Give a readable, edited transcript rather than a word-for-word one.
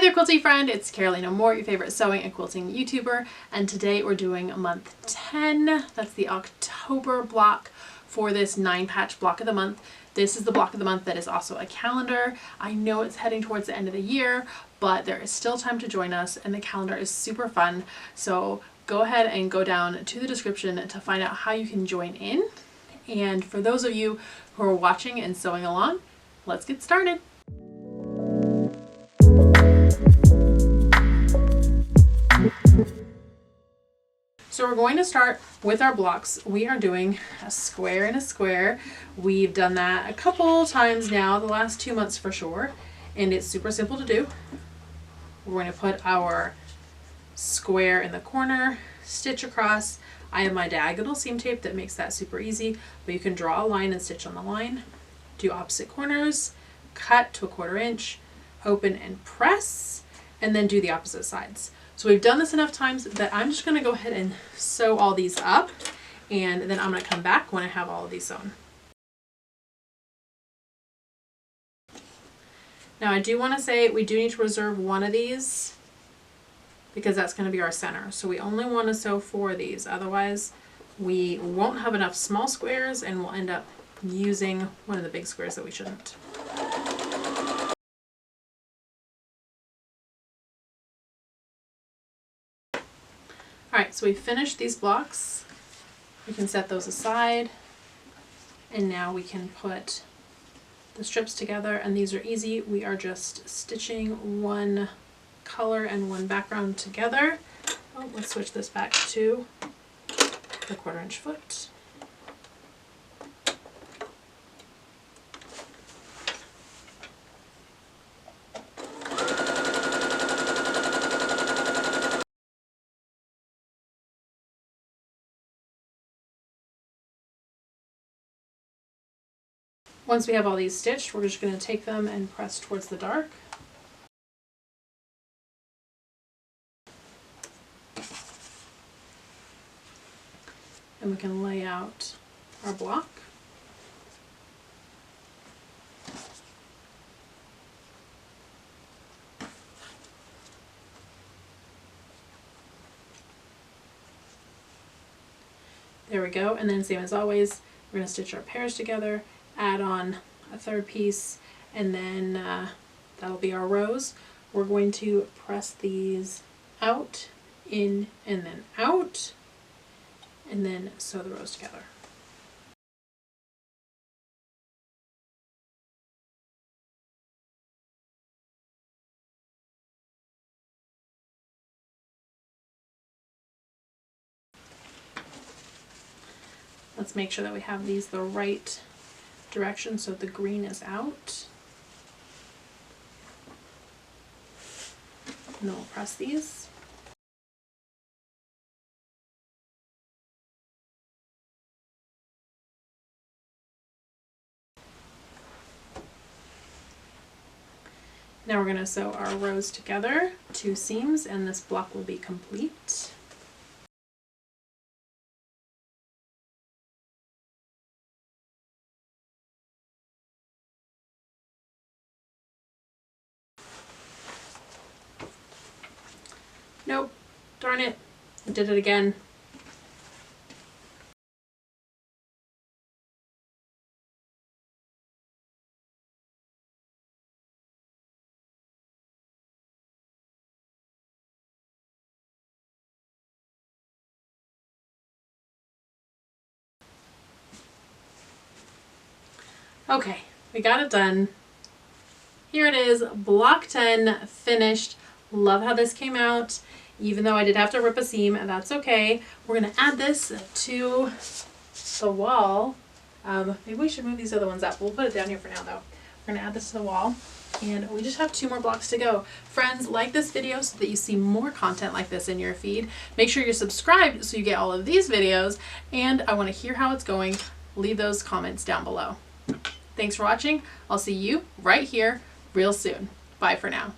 there, quilty friend, it's Carolina Moore, your favorite sewing and quilting YouTuber, and today we're doing month 10. That's the October block for this 9-patch block of the month. This is the block of the month that is also a calendar. I know it's heading towards the end of the year, but there is still time to join us, and the calendar is super fun. So go ahead and go down to the description to find out how you can join in. And for those of you who are watching and sewing along, let's get started. So we're going to start with our blocks. We are doing a square and a square. We've done that a couple times now, the last 2 months for sure, and it's super simple to do. We're going to put our square in the corner, stitch across. I have my diagonal seam tape that makes that super easy, but you can draw a line and stitch on the line. Do opposite corners, cut to 1/4 inch, open and press, and then do the opposite sides. So we've done this enough times that I'm just going to go ahead and sew all these up, and then I'm going to come back when I have all of these sewn. Now I do want to say we do need to reserve one of these because that's going to be our center. So we only want to sew 4 of these, otherwise we won't have enough small squares and we'll end up using one of the big squares that we shouldn't. Alright, so we finished these blocks. We can set those aside, and now we can put the strips together, and these are easy. We are just stitching one color and one background together. Oh, let's switch this back to the 1/4 inch foot. Once we have all these stitched, we're just going to take them and press towards the dark. And we can lay out our block. There we go, and then same as always, we're going to stitch our pairs together, add on a 3rd piece, and then that'll be our rows. We're going to press these out, in, and then out, and then sew the rows together. Let's make sure that we have these the right direction so the green is out. And then we'll press these. Now we're going to sew our rows together, 2 seams, and this block will be complete. Nope, darn it, I did it again. Okay, we got it done. Here it is, block 10 finished. Love how this came out. Even though I did have to rip a seam, and that's okay. We're going to add this to the wall. Maybe we should move these other ones up. We'll put it down here for now though. We're going to add this to the wall, and we just have 2 more blocks to go. Friends, like this video so that you see more content like this in your feed. Make sure you're subscribed so you get all of these videos, and I want to hear how it's going. Leave those comments down below. Thanks for watching. I'll see you right here real soon. Bye for now.